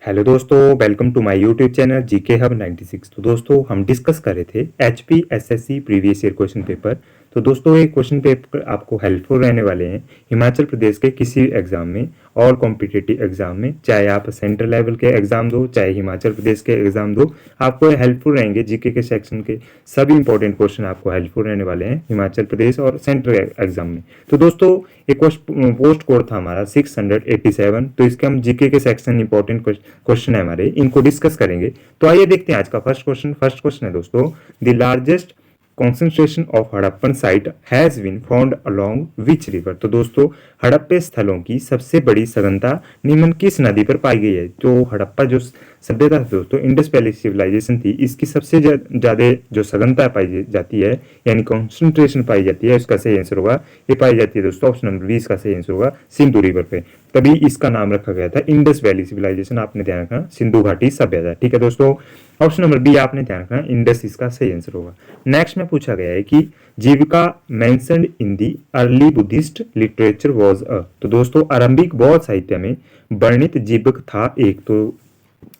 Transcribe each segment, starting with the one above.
Hello दोस्तों, welcome to my YouTube channel GK hub 96। तो दोस्तों हम डिस्कस कर रहे थे HP SSC previous year question paper. तो दोस्तों ये क्वेश्चन पेपर आपको हेल्पफुल रहने वाले हैं हिमाचल प्रदेश के किसी एग्जाम में और कॉम्पिटिटिव एग्जाम में, चाहे आप सेंट्रल लेवल के एग्जाम दो चाहे हिमाचल प्रदेश के एग्जाम दो, आपको हेल्पफुल रहेंगे। जीके के सेक्शन के सभी इंपॉर्टेंट क्वेश्चन आपको हेल्पफुल रहने वाले हैं हिमाचल प्रदेश और सेंट्रल एग्जाम में। तो दोस्तों एक पोस्ट कोड था हमारा 687। तो इसके हम जीके के सेक्शन इंपॉर्टेंट क्वेश्चन है हमारे, इनको डिस्कस करेंगे। तो आइए देखते हैं आज का फर्स्ट क्वेश्चन है दोस्तों, the largest concentration of Harappan site has been found along which river. तो दोस्तों हड़प्पे स्थलों की सबसे बड़ी सघनता निम्न किस नदी पर पाई गई है। तो हड़प्पा जो सभ्यता थी दोस्तों, इंडस वैली सिविलाइजेशन थी, इसकी सबसे ज्यादा जो सघनता पाई जाती है यानी कॉन्सेंट्रेशन पाई जाती है, उसका सही आंसर होगा ये पाई जाती है दोस्तों ऑप्शन नंबर 20 का सही आंसर होगा सिंधु रिवर पे। तभी इसका नाम रखा गया था इंडस वैली सिविलाइजेशन। आपने ध्यान रखना सिंधु घाटी सभ्यता। ठीक है दोस्तों, ऑप्शन नंबर बी आपने ध्यान रखना इंडस इसका सही आंसर होगा। नेक्स्ट में पूछा गया है कि Jivaka mentioned in the early Buddhist literature was a. तो दोस्तों आरंभिक बौद्ध साहित्य में वर्णित जीवक था एक। तो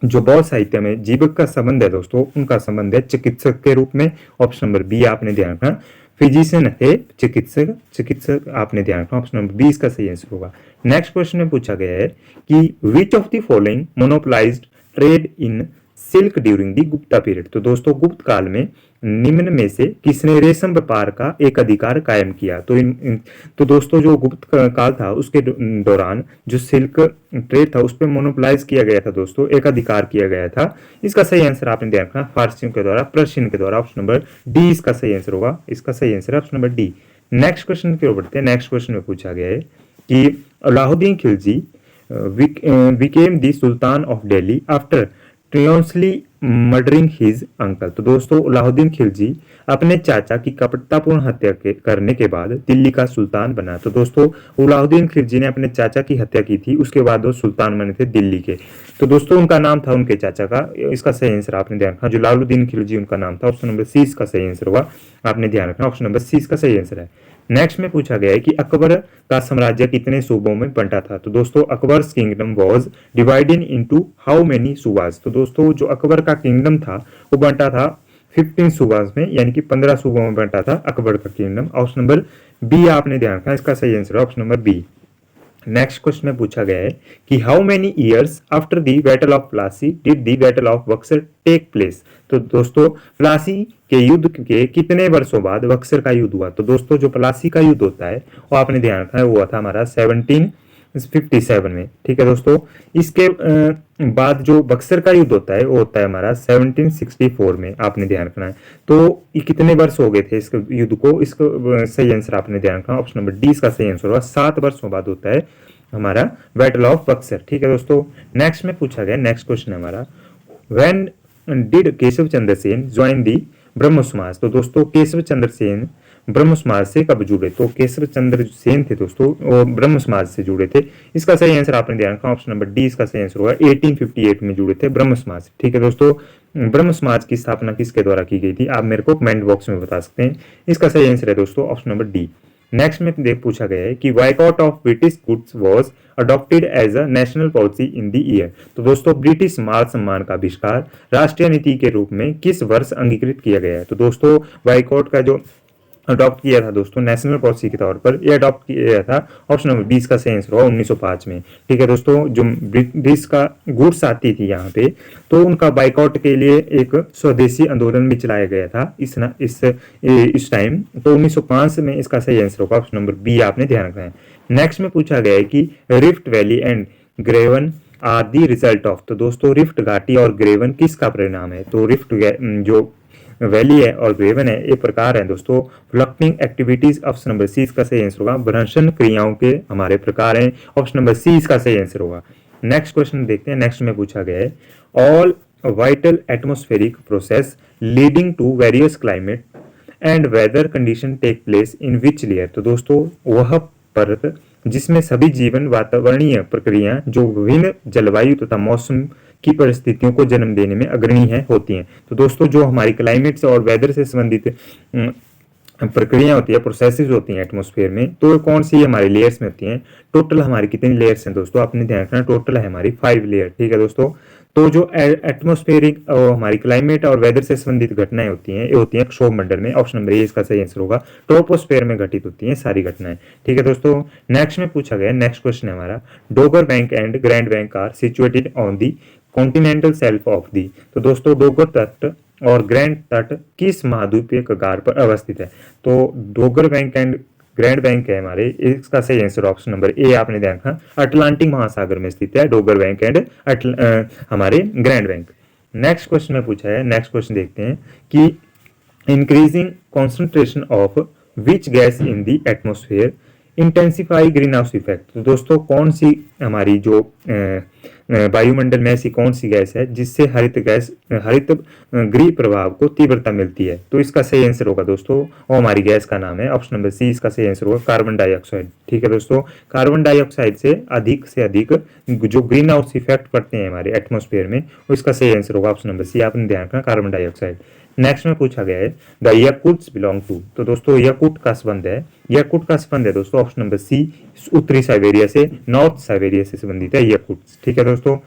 जो बौद्ध साहित्य में जीवक का संबंध है दोस्तों, उनका संबंध है चिकित्सक के रूप में। ऑप्शन नंबर बी आपने ध्यान रखना फिजिशियन थे, चिकित्सक आपने ध्यान रखना ऑप्शन नंबर 20 का सही आंसर होगा। नेक्स्ट क्वेश्चन में पूछा गया है कि विच of the following monopolised trade in silk during the Gupta period. तो दोस्तों गुप्त काल में निम्न में से किसने रेशम व्यापार का एक अधिकार कायम किया। तो दोस्तों जो गुप्त काल था उसके दौरान जो सिल्क ट्रेड था उस पर मोनोपोलाइज किया गया था दोस्तों, एक अधिकार किया गया था। इसका सही आंसर आपने ध्यान रखना फारसियों के द्वारा, पर्शियन के द्वारा। ऑप्शन नंबर डी इसका सही आंसर होगा, इसका सही आंसर है option number D. Next question की ओर बढ़ते हैं। नेक्स्ट क्वेश्चन में पूछा गया है कि Alauddin Khilji became the Sultan of Delhi after treacherously murdering his uncle. तो दोस्तों अलाउद्दीन खिलजी अपने चाचा की कपटतापूर्ण हत्या करने के बाद दिल्ली का सुल्तान बना। तो दोस्तों अलाउद्दीन खिलजी ने अपने चाचा की हत्या की थी, उसके बाद वो सुल्तान बने थे दिल्ली के। तो दोस्तों उनका नाम था उनके चाचा का, इसका सही आंसर आपने ध्यान रखना जलालुद्दीन खिलजी उनका नाम था। ऑप्शन नंबर सी इसका सही आंसर होगा, आपने ध्यान रखना ऑप्शन नंबर सी इसका सही आंसर है। नेक्स्ट में पूछा गया है कि अकबर का साम्राज्य कितने सूबों में बंटा था। तो दोस्तों Akbar's kingdom was divided into how many subahs. तो दोस्तों जो अकबर का किंगडम था वो बंटा था 15 सूबास में, यानी कि 15 सूबों में बंटा था अकबर का किंगडम। ऑप्शन नंबर बी आपने ध्यान रखना, इसका सही आंसर है option number B. Next question में पूछा गया है कि how many years after the battle of Plassey did the battle of Buxar take place. तो दोस्तों प्लासी के युद्ध के कितने वर्षों बाद बक्सर का युद्ध हुआ। तो दोस्तों जो प्लासी का युद्ध होता है वो आपने ध्यान रखना है हुआ था हमारा 1757 में। ठीक है दोस्तों, इसके बाद जो बक्सर का युद्ध होता है वो होता है हमारा 1764 में, आपने ध्यान रखना है। तो ये कितने वर्ष हो गए थे इस युद्ध को, इसको सही आंसर आपने ध्यान रखना ऑप्शन नंबर डी इसका सही आंसर होगा। 7 वर्षों बाद होता है हमारा बैटल ऑफ बक्सर। ठीक है दोस्तों, नेक्स्ट में पूछा गया, नेक्स्ट क्वेश्चन है हमारा when did Keshav Chandra Sen join the ब्रह्म समाज। तो दोस्तों केशव चंद्र सेन ब्रह्म समाज से कब जुड़े। तो केशव चंद्र सेन थे दोस्तों वो ब्रह्म समाज से जुड़े थे। इसका सही आंसर आपने ध्यान रखा ऑप्शन नंबर डी इसका सही आंसर होगा 1858 में जुड़े थे ब्रह्म समाज से। ठीक है दोस्तों, ब्रह्म समाज की स्थापना किसके द्वारा की गई थी आप मेरे को कमेंट बॉक्स में बता सकते हैं। इसका सही आंसर है दोस्तों ऑप्शन नंबर डी। नेक्स्ट में देख पूछा गया है कि boycott of British goods was adopted as a national policy in the year. तो दोस्तों ब्रिटिश माल सम्मान का आविष्कार राष्ट्रीय नीति के रूप में किस वर्ष अंगीकृत किया गया है। तो दोस्तों बायकॉट का जो अडॉप्ट किया था दोस्तों नेशनल पॉलिसी के तौर पर, यह अडॉप्ट किया था ऑप्शन नंबर 20 का सही आंसर होगा 1905 में। ठीक है दोस्तों, जो ब्रिटिश का गुड्स आती थी यहाँ पे तो उनका बाइकआउट के लिए एक स्वदेशी आंदोलन भी चलाया गया था इस टाइम। तो 1905 में इसका सही आंसर होगा ऑप्शन नंबर बी, आपने ध्यान रखना है। नेक्स्ट में पूछा गया है कि rift valley and graben are the result of. तो दोस्तों रिफ्ट घाटी और ग्रेवन किसका परिणाम है। तो रिफ्ट जो वैली है और ग्रेवन है ये प्रकार है दोस्तों फ्लक्टिंग एक्टिविटीज। ऑप्शन नंबर सी इसका सही आंसर होगा, भ्रंशन क्रियाओं के हमारे प्रकार हैं। ऑप्शन नंबर सी इसका सही आंसर होगा। नेक्स्ट क्वेश्चन देखते हैं। नेक्स्ट में पूछा गया है all vital atmospheric process leading to various climate and weather condition take place in which layer. तो दोस्तों वह परत जिसमें सभी जीवन वातावरणीय प्रक्रिया जो विभिन्न जलवायु तथा मौसम की परिस्थितियों को जन्म देने में अग्रणी है होती हैं। तो दोस्तों जो हमारी क्लाइमेट से और वेदर से संबंधित प्रक्रिया होती है, प्रोसेसेस होती हैं एटमॉस्फेयर में, तो कौन सी हमारी लेयर्स में होती हैं। टोटल हमारी कितनी लेयर्स हैं दोस्तों, आपने ध्यान रखना, टोटल है हमारी 5 लेयर, ठीक है दोस्तों। तो जो एटमॉस्फेरिक हमारी क्लाइमेट और वेदर से संबंधित घटनाएं होती हैं, ये होती हैं क्षोभ मंडल में। ऑप्शन नंबर ए इसका सही आंसर होगा। ट्रोपोस्फेयर में घटित होती हैं सारी घटनाएं, ठीक है दोस्तों। नेक्स्ट में पूछा गया, नेक्स्ट क्वेश्चन है हमारा, Dogger Bank and Grand Bank are situated on the continental shelf of the. तो दोस्तों डोगर तट और ग्रैंड तट किस महाद्वीपीय कगार पर अवस्थित है। तो Dogar Bank and Grand bank है हमारे, इसका सही आंसर ऑप्शन नंबर ए आपने ध्यान रखा, अटलांटिक महासागर में स्थित है डोगर बैंक एंड हमारे ग्रैंड बैंक। नेक्स्ट क्वेश्चन में पूछा है, नेक्स्ट क्वेश्चन देखते हैं कि increasing concentration of which gas in the atmosphere intensify green house effect. तो दोस्तों कौन सी हमारी जो वायुमंडल में ऐसी कौन सी गैस है जिससे हरित गृह प्रभाव को तीव्रता मिलती है। तो इसका सही आंसर होगा दोस्तों, वो हमारी गैस का नाम है, ऑप्शन नंबर सी इसका सही आंसर होगा, कार्बन डाइऑक्साइड, ठीक है दोस्तों। कार्बन डाइऑक्साइड से अधिक जो ग्रीन हाउस इफेक्ट पड़ते हैं हमारे एटमोस्फेयर में, उसका सही आंसर होगा ऑप्शन नंबर सी, आपने ध्यान रखना, कार्बन डाइऑक्साइड। नेक्स्ट में पूछा गया है द याकुट्स बिलोंग टू। तो दोस्तों याकुट का संबंध है, याकुट का संबंध है दोस्तों ऑप्शन नंबर सी, उत्तरी साइबेरिया से, नॉर्थ साइबेरिया से संबंधित है याकुट, ठीक है दोस्तों।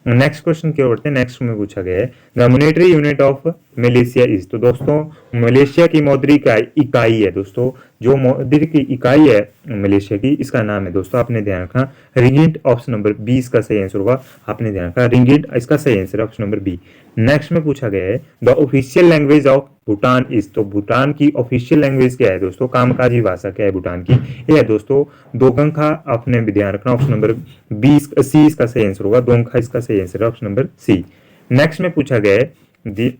नेक्स्ट क्वेश्चन की ओर बढ़ते हैं। नेक्स्ट में पूछा गया है the monetary unit of Malaysia is. तो दोस्तों मलेशिया की मौद्रिक इकाई है दोस्तों, जो मौद्रिक इकाई है मलेशिया की, इसका नाम है दोस्तों, आपने ध्यान रखना रिंगिट, ऑप्शन नंबर 20 का सही आंसर होगा, आपने ध्यान रखा रिंगिट, इसका सही answer option number B. Next में पूछा गया है the official language of Bhutan is. तो भूटान की ऑफिशियल लैंग्वेज क्या है दोस्तों, कामकाजी भाषा क्या है भूटान की, ये है दोस्तों दोगंखा, आपने भी ध्यान रखना, ऑप्शन नंबर 20 सी इसका सही आंसर होगा, दोगंखा इसका सही आंसर है, ऑप्शन नंबर सी। नेक्स्ट में पूछा गया है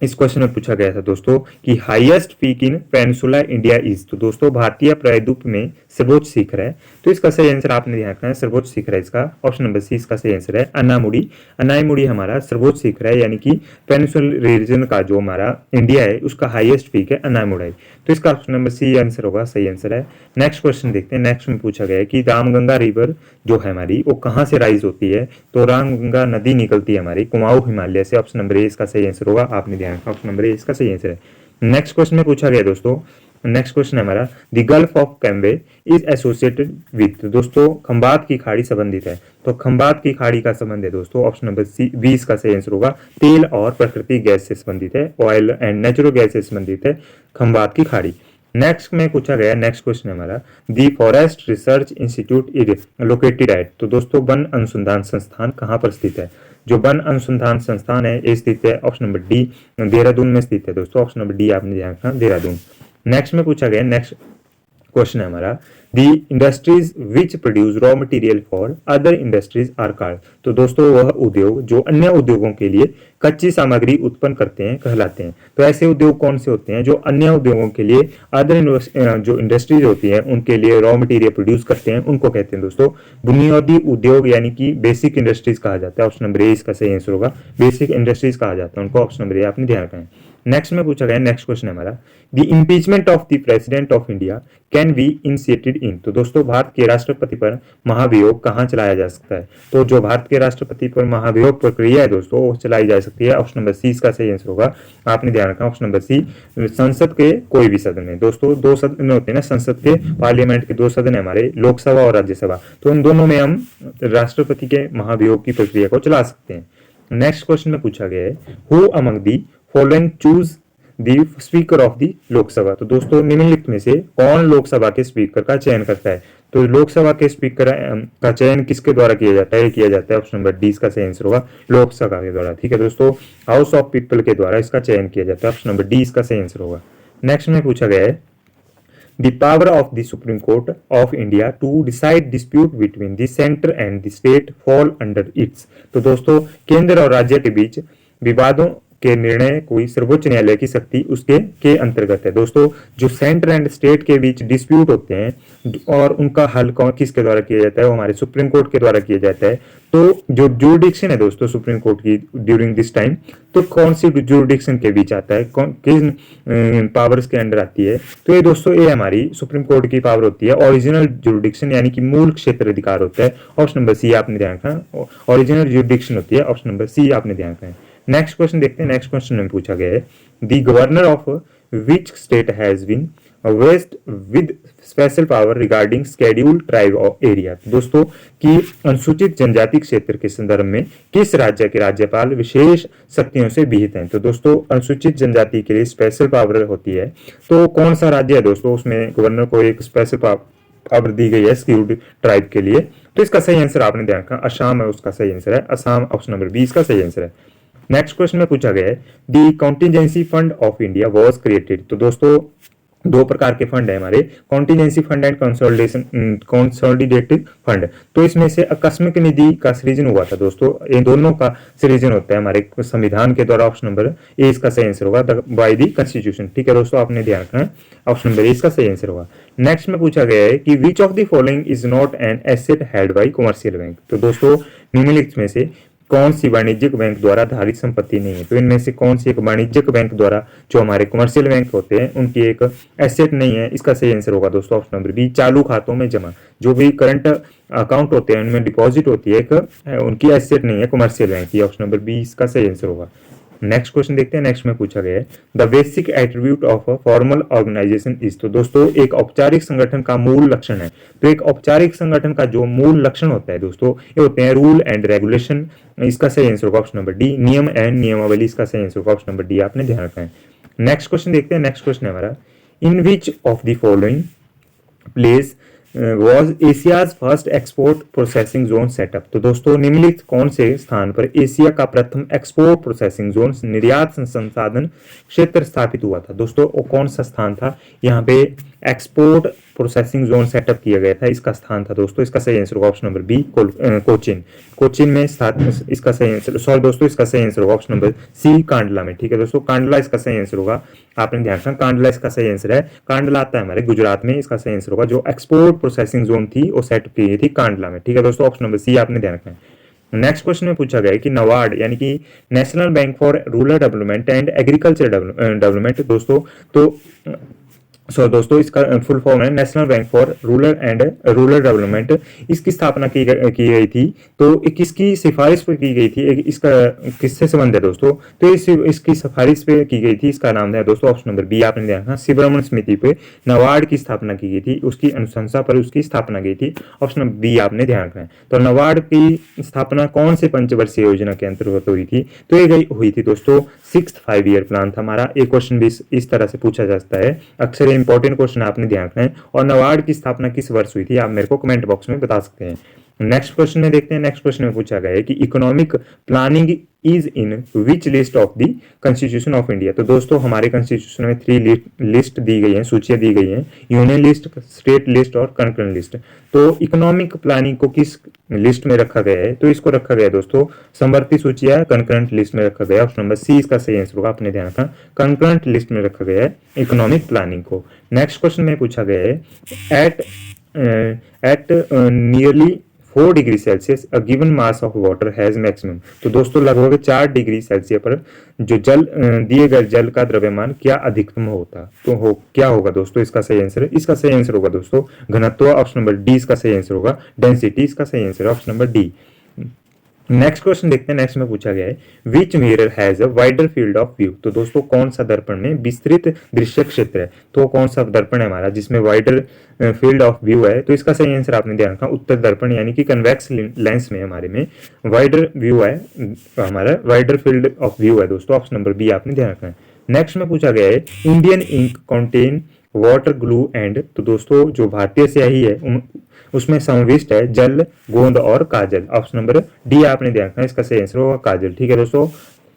इस क्वेश्चन में पूछा गया था दोस्तों कि highest peak in peninsula India is. तो दोस्तों भारतीय प्रायद्वीप में सर्वोच्च शिखर है, तो इसका सही आंसर आपने ध्यान रखना है, सर्वोच्च शिखर है इसका, ऑप्शन नंबर सी इसका सही आंसर है, अनामुड़ी। अनाईमुड़ी हमारा सर्वोच्च शिखर है, यानी कि पेनिनसुला रीजन का जो हमारा इंडिया है उसका हाईएस्ट पीक है अनामुड़ाई, तो इसका ऑप्शन नंबर सी आंसर होगा, सही आंसर है। नेक्स्ट क्वेश्चन देखते हैं। नेक्स्ट में पूछा गया है कि रामगंगा रिवर जो है हमारी वो कहाँ से राइज होती है। तो रामगंगा नदी निकलती है हमारी कुमाऊं हिमालय से, ऑप्शन नंबर ए इसका सही आंसर होगा, आपने ध्यान रखा, ऑप्शन नंबर ए इसका सही आंसर है। नेक्स्ट क्वेश्चन में पूछा गया दोस्तों, नेक्स्ट क्वेश्चन है हमारा the gulf of Cambay is associated with. दोस्तों खंबात की खाड़ी संबंधित है, तो खंबात की खाड़ी का संबंध है दोस्तों, ऑप्शन नंबर सी 20 का सही आंसर होगा, तेल और प्राकृतिक गैस से संबंधित है, ऑयल एंड नेचुरल गैस से संबंधित है खंबात की खाड़ी। नेक्स्ट में पूछा गया, नेक्स्ट क्वेश्चन है हमारा दी forest research institute is located at. तो दोस्तों वन अनुसंधान संस्थान कहाँ पर स्थित है। जो वन अनुसंधान संस्थान है ये स्थित है ऑप्शन नंबर डी, देहरादून में स्थित है दोस्तों, ऑप्शन नंबर डी आपने ध्यान रखना, देहरादून। नेक्स्ट में पूछा गया, नेक्स्ट क्वेश्चन है हमारा the industries which produce raw material for other industries are called. तो दोस्तों वह उद्योग जो अन्य उद्योगों के लिए कच्ची सामग्री उत्पन्न करते हैं कहलाते हैं। तो ऐसे उद्योग कौन से होते हैं जो अन्य उद्योगों के लिए अदर जो इंडस्ट्रीज होती हैं उनके लिए रॉ मटेरियल प्रोड्यूस करते हैं, उनको कहते हैं दोस्तों बुनियादी उद्योग, यानी कि बेसिक इंडस्ट्रीज कहा जाता है, ऑप्शन नंबर ए इसका सही आंसर होगा, बेसिक इंडस्ट्रीज कहा जाता है उनको, ऑप्शन नंबर ए आपने ध्यान रखना है। नेक्स्ट में पूछा गया, नेक्स्ट क्वेश्चन है हमारा the impeachment of the president of India can be initiated in. तो दोस्तों भारत के राष्ट्रपति पर महाभियोग कहाँ चलाया जा सकता है। तो जो भारत के राष्ट्रपति पर महाभियोग प्रक्रिया है दोस्तों वो चलाई जा सकती है, ऑप्शन नंबर सी इसका सही आंसर होगा, आपने ध्यान रखना, ऑप्शन नंबर सी संसद के कोई भी सदन में। दोस्तों दो सदन होते हैं ना संसद के, पार्लियामेंट के दो सदन है हमारे, लोकसभा और राज्यसभा, तो उन दोनों में हम राष्ट्रपति के महाभियोग की प्रक्रिया को चला सकते हैं। नेक्स्ट क्वेश्चन में पूछा गया है who among the following choose the speaker of the Lok Sabha. तो दोस्तों निम्नलिखित में से कौन लोकसभा के स्पीकर का चयन करता है। तो लोकसभा के स्पीकर का चयन किसके द्वारा किया जाता है, किया जाता है ऑप्शन नंबर डी इसका सही आंसर होगा, लोकसभा के द्वारा, ठीक है दोस्तों, हाउस ऑफ पीपल के द्वारा इसका चयन किया जाता है, ऑप्शन नंबर डी इसका सही आंसर होगा। नेक्स्ट में पूछा गया है the power of the Supreme Court of India to decide dispute between the center and the state fall under its। तो दोस्तों केंद्र और राज्य के बीच विवादों के निर्णय कोई सर्वोच्च न्यायालय की शक्ति उसके के अंतर्गत है। दोस्तों जो सेंटर एंड स्टेट के बीच डिस्प्यूट होते हैं और उनका हल किसके द्वारा किया जाता है, वो हमारे सुप्रीम कोर्ट के द्वारा किया जाता है। तो जो जुरिडिक्शन है दोस्तों सुप्रीम कोर्ट की ड्यूरिंग दिस टाइम, तो कौन सी जुरिडिक्शन के बीच आता है, कौन किस पावर्स के अंडर आती है। तो ये दोस्तों ये हमारी सुप्रीम कोर्ट की पावर होती है, ओरिजिनल जुरिडिक्शन यानी कि मूल क्षेत्र अधिकार होता है, ऑप्शन नंबर सी आपने ध्यान रखना, ओरिजिनल जुरिडिक्शन होती है, ऑप्शन नंबर सी आपने ध्यान रखना है। नेक्स्ट क्वेश्चन देखते हैं। नेक्स्ट क्वेश्चन में पूछा गया है the governor of which state has been vest with special power regarding scheduled tribe area. दोस्तों कि अनुसूचित जनजाति क्षेत्र के संदर्भ में किस राज्य के राज्यपाल विशेष शक्तियों से विहित हैं। तो दोस्तों अनुसूचित जनजाति के लिए स्पेशल पावर होती है, तो कौन सा राज्य है दोस्तों, उसमें गवर्नर को एक स्पेशल पावर दी गई है शेड्यूल्ड ट्राइब के लिए। तो इसका सही आंसर आपने ध्यान रखा असम है, उसका सही आंसर है असम, ऑप्शन नंबर 20 का सही आंसर है। नेक्स्ट क्वेश्चन में पूछा गया है the contingency fund of India was created. तो दोस्तों दो प्रकार के फंड है हमारे, contingency fund and consolidated fund. तो इसमें से आकस्मिक निधि का सृजन हुआ था दोस्तों, इन दोनों का सृजन होता है हमारे संविधान के द्वारा। ऑप्शन नंबर ए इसका सही आंसर होगा, बाय द कॉन्स्टिट्यूशन। ठीक है दोस्तों, आपने ध्यान रखना है, ऑप्शन नंबर ए इसका सही आंसर होगा। नेक्स्ट में पूछा गया है कि विच of the following is not an asset held by commercial bank. तो दोस्तों निम्नलिखित में से कौन सी वाणिज्यिक बैंक द्वारा धारित संपत्ति नहीं है। तो इनमें से कौन सी एक वाणिज्यिक बैंक द्वारा, जो हमारे कमर्शियल बैंक होते हैं, उनकी एक एसेट नहीं है। इसका सही आंसर होगा दोस्तों ऑप्शन नंबर बी, चालू खातों में जमा। जो भी करंट अकाउंट होते हैं उनमें डिपॉजिट होती है, एक उनकी एसेट नहीं है कमर्शियल बैंक की। ऑप्शन नंबर बी इसका सही आंसर होगा। नेक्स्ट क्वेश्चन देखते हैं। नेक्स्ट में पूछा गया है the basic attribute of a formal organisation is. तो दोस्तों एक औपचारिक संगठन का मूल लक्षण है। तो एक औपचारिक संगठन का जो मूल लक्षण होता है दोस्तों, ये होते हैं रूल एंड रेगुलेशन। इसका सही आंसर होगा ऑप्शन नंबर डी, नियम एंड नियमावली। इसका सही आंसर होगा ऑप्शन नंबर डी, आपने ध्यान रखना है। नेक्स्ट क्वेश्चन देखते हैं। नेक्स्ट क्वेश्चन है हमारा in which of the following place was Asia's first export processing zone set up. तो दोस्तों निम्नलिखित कौन से स्थान पर एशिया का प्रथम एक्सपोर्ट प्रोसेसिंग जोन निर्यात संसाधन क्षेत्र स्थापित हुआ था। दोस्तों वो कौन सा स्थान था, यहाँ पे एक्सपोर्ट प्रोसेसिंग जोन सेटअप किया गया था, इसका स्थान था दोस्तों। इसका सही आंसर होगा option number B, Cochin. Cochin में इसका सही आंसर, सॉरी दोस्तों इसका सही आंसर होगा ऑप्शन नंबर सी, कांडला में। ठीक है दोस्तों, कांडला इसका सही आंसर होगा, आपने ध्यान रखना कांडला इसका सही आंसर है। कांडला आता है हमारे गुजरात में, इसका सही आंसर होगा। जो एक्सपोर्ट प्रोसेसिंग जोन थी वो सेट की गई थी कांडला में। ठीक है दोस्तों, ऑप्शन नंबर सी आपने ध्यान रखना है। नेक्स्ट क्वेश्चन में पूछा गया है कि नबार्ड यानी कि national bank for rural development and agriculture development दोस्तों, तो दोस्तों इसका फुल फॉर्म है national bank for rural development. इसकी स्थापना की गई थी, तो किसकी सिफारिश पे की गई थी, इसका किससे संबंध है दोस्तों, तो इसकी सिफारिश पे की गई थी। इसका नाम है दोस्तों ऑप्शन नंबर बी, आपने ध्यान रखना सुब्रमण्य समिति पे नबार्ड की स्थापना की गई थी, उसकी अनुशंसा पर उसकी स्थापना की थी। ऑप्शन नंबर बी आपने ध्यान रखना है। तो नबार्ड की स्थापना कौन से पंचवर्षीय योजना के अंतर्गत हुई थी, तो ये हुई थी दोस्तों 6th 5 ईयर प्लान था हमारा। एक क्वेश्चन भी इस तरह से पूछा जाता है, अक्सर इंपॉर्टेंट क्वेश्चन आपने ध्यान रखना है। और नबार्ड की स्थापना किस वर्ष हुई थी, आप मेरे को कमेंट बॉक्स में बता सकते हैं। नेक्स्ट क्वेश्चन में देखते हैं। नेक्स्ट क्वेश्चन में पूछा गया है कि economic planning is in which list of the constitution of India. तो दोस्तों हमारे कॉन्स्टिट्यूशन में 3 लिस्ट दी गई हैं, सूचियां दी गई हैं, यूनियन लिस्ट, स्टेट लिस्ट और कंकरेंट लिस्ट। तो इकोनॉमिक प्लानिंग को किस लिस्ट में रखा गया है, तो इसको रखा गया है दोस्तों समवर्ती सूचियां कंकरेंट लिस्ट में रखा गया है। ऑप्शन नंबर सी इसका सही आंसर होगा, अपने ध्यान रखना कंकरेंट लिस्ट में रखा गया है इकोनॉमिक प्लानिंग को। नेक्स्ट क्वेश्चन में पूछा गया है at nearly 4 degree Celsius a given mass of water has maximum. तो दोस्तों लगभग 4 डिग्री सेल्सियस पर जो जल दिए गए जल का द्रव्यमान क्या अधिकतम होता, तो क्या होगा दोस्तों, इसका सही आंसर, इसका सही आंसर होगा दोस्तों घनत्व। ऑप्शन नंबर डी इसका सही आंसर होगा, डेंसिटी इसका सही आंसर है option number D. Next question देखते हैं। नेक्स्ट में पूछा गया है विच mirror has a wider field of view. तो दोस्तों कौन सा दर्पण में विस्तृत दृश्य क्षेत्र है, तो कौन सा दर्पण है हमारा जिसमें वाइडर फील्ड ऑफ व्यू है, तो इसका सही आंसर आपने ध्यान रखा उत्तर दर्पण यानी कि कन्वेक्स लेंस में हमारे में वाइडर व्यू है, हमारा वाइडर फील्ड ऑफ व्यू है दोस्तों। ऑप्शन नंबर बी आपने ध्यान रखना है। नेक्स्ट में पूछा गया है Indian ink contain water glue and. तो दोस्तों जो भारतीय स्याही है उसमें समाविष्ट है जल, गोंद और काजल। ऑप्शन नंबर डी आपने ध्यान रखना, इसका सही आंसर होगा काजल। ठीक है दोस्तों।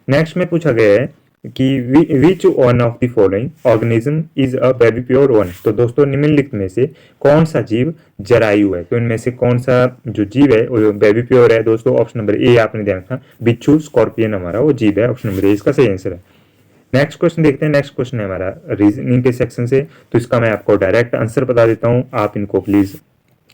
नेक्स्ट में पूछा गया है कि which one of the following organism is a baby pure one. तो दोस्तों निम्नलिखित में से कौन सा जीव जरायु है, तो इनमें से कौन सा जो जीव है वो बेबी प्योर है दोस्तों। ऑप्शन नंबर ए आपने ध्यान रखना, बिच्छू स्कॉर्पियन हमारा वो जीव है। ऑप्शन नंबर ए इसका सही आंसर है। नेक्स्ट क्वेश्चन देखते हैं। नेक्स्ट क्वेश्चन है हमारा रीजनिंग के सेक्शन से, तो इसका मैं आपको डायरेक्ट आंसर बता देता हूं, आप इनको प्लीज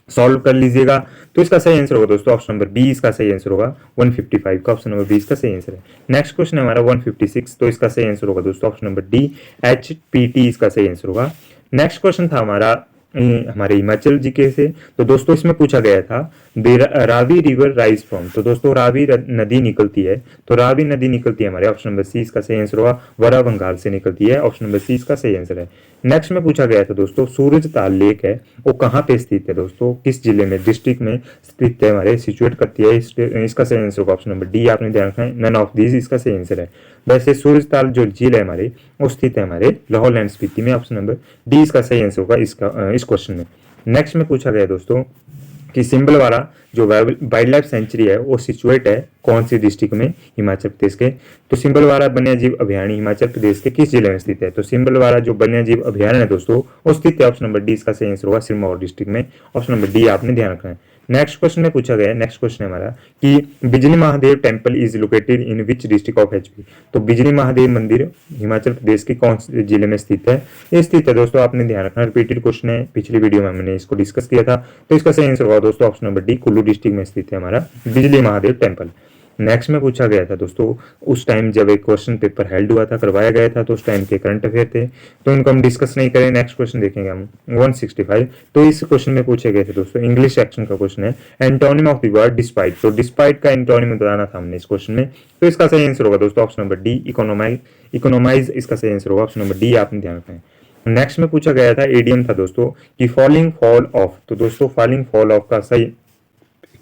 सॉल्व कर लीजिएगा। तो इसका सही आंसर होगा दोस्तों ऑप्शन नंबर बी इसका सही आंसर होगा 155 का, ऑप्शन नंबर बी इसका सही आंसर है। नेक्स्ट क्वेश्चन है हमारा 156, तो इसका सही आंसर होगा दोस्तों ऑप्शन नंबर डी HPT इसका सही आंसर होगा। नेक्स्ट क्वेश्चन था हमारा हमारे हिमाचल जीके से। तो दोस्तों इसमें पूछा गया था रावी रिवर राइज फ्रॉम। तो दोस्तों रावी नदी निकलती है, तो रावी नदी निकलती है हमारे ऑप्शन नंबर सी इसका सही आंसर होगा, वरा बंगाल से निकलती है, ऑप्शन नंबर सी इसका सही आंसर है। नेक्स्ट में पूछा गया था दोस्तों सूरज ताल लेक है वो कहाँ पे स्थित है दोस्तों, किस जिले में, डिस्ट्रिक्ट में स्थित है हमारे, सिचुएट करती है, इसका सही आंसर होगा ऑप्शन नंबर डी। आपने ध्यान रखना है, नन ऑफ दिस इसका सही आंसर है। वैसे सूरज ताल जो झील है हमारे वो स्थित है हमारे लाहौल एंड स्पीति में, ऑप्शन नंबर डी इसका सही आंसर होगा इस क्वेश्चन में। नेक्स्ट में पूछा गया दोस्तों कि सिंबलवाड़ा जो वाइल्ड लाइफ सेंचुरी है वो सिचुएट है कौन सी डिस्ट्रिक्ट में, हिमाचल प्रदेश के। तो सिंबलवाड़ा वन्यजीव अभयारण्य हिमाचल प्रदेश के किस जिले में स्थित है, तो सिंबलवाड़ा जो वन्यजीव अभयारण्य है दोस्तों वो स्थित है, ऑप्शन नंबर डी इसका सही आंसर होगा सिरमौर डिस्ट्रिक्ट में, ऑप्शन नंबर डी आपने ध्यान रखना है। नेक्स्ट क्वेश्चन में पूछा गया है, नेक्स्ट क्वेश्चन है हमारा कि बिजली Mahadev temple is located in which district of HP. तो बिजली महादेव मंदिर हिमाचल प्रदेश के कौन से जिले में स्थित है, ये स्थित है दोस्तों, आपने ध्यान रखना, रिपीटेड क्वेश्चन है, पिछली वीडियो में हमने इसको डिस्कस किया था। तो इसका सही आंसर होगा दोस्तों option number D, Kullu district में स्थित है हमारा बिजली महादेव टेम्पल। नेक्स्ट में पूछा गया था दोस्तों उस टाइम जब एक क्वेश्चन पेपर हेल्ड हुआ था, करवाया गया था, तो उस टाइम के करंट अफेयर थे, तो इनको हम डिस्कस नहीं करें। नेक्स्ट क्वेश्चन देखेंगे हम 165। तो इस क्वेश्चन में पूछे गए थे दोस्तों इंग्लिश सेक्शन का क्वेश्चन है, antonym of the word despite. तो डिस्पाइट का एंटोनिम बताना था हमने इस क्वेश्चन में, तो इसका सही आंसर होगा दोस्तों ऑप्शन नंबर डी, इकोनोमाइज इसका सही आंसर होगा, ऑप्शन नंबर डी आपने ध्यान रखना है। नेक्स्ट में पूछा गया था एडियम था दोस्तों कि फॉलिंग फॉल ऑफ। तो दोस्तों फॉलिंग फॉल ऑफ का सही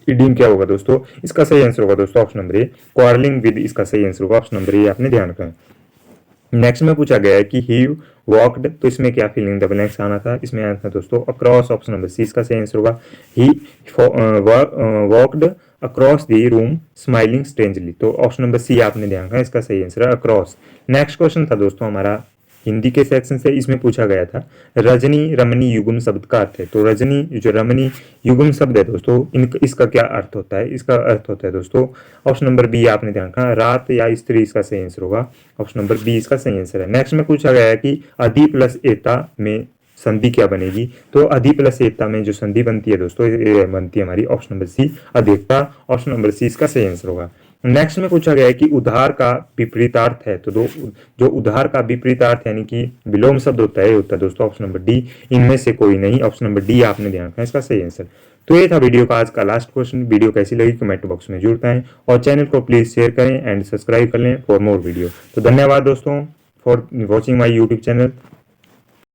इडियम क्या होगा दोस्तों, इसका सही आंसर होगा दोस्तों option number A, quarrelling with इसका सही आंसर होगा, ऑप्शन नंबर ए आपने ध्यान रखना है। नेक्स्ट में पूछा गया है कि ही वॉकड, तो इसमें क्या फीलिंग द ब्लैंक्स आना था, इसमें आना था दोस्तों अक्रॉस, ऑप्शन नंबर सी इसका सही आंसर होगा। He walked across the room smiling strangely, तो ऑप्शन नंबर सी आपने ध्यान रखना, इसका सही आंसर है अक्रॉस। नेक्स्ट क्वेश्चन था दोस्तों हमारा हिंदी के सेक्शन से, इसमें पूछा गया था रजनी रमनी युग्म शब्द का अर्थ है। तो रजनी जो रमनी युग्म शब्द है दोस्तों इसका क्या अर्थ होता है, इसका अर्थ होता है दोस्तों ऑप्शन नंबर बी आपने ध्यान रखना, रात या स्त्री इसका सही आंसर होगा, ऑप्शन नंबर बी इसका सही आंसर है। नेक्स्ट में पूछा गया है कि अधि प्लस एता में संधि क्या बनेगी, तो अधि प्लस एता में जो संधि बनती है दोस्तों बनती है हमारी ऑप्शन नंबर सी अधिकता, ऑप्शन नंबर सी इसका सही आंसर होगा। नेक्स्ट में पूछा गया है कि उधार का विपरीतार्थ है, तो जो उधार का विपरीतार्थ यानी कि विलोम शब्द होता है दोस्तों ऑप्शन नंबर डी, इनमें से कोई नहीं, ऑप्शन नंबर डी आपने ध्यान रखना इसका सही आंसर। तो ये था वीडियो का आज का लास्ट क्वेश्चन। वीडियो कैसी लगी कमेंट बॉक्स में जरूर बताएं और चैनल को प्लीज शेयर करें एंड सब्सक्राइब कर लें फॉर मोर वीडियो। तो धन्यवाद दोस्तों for watching my YouTube channel.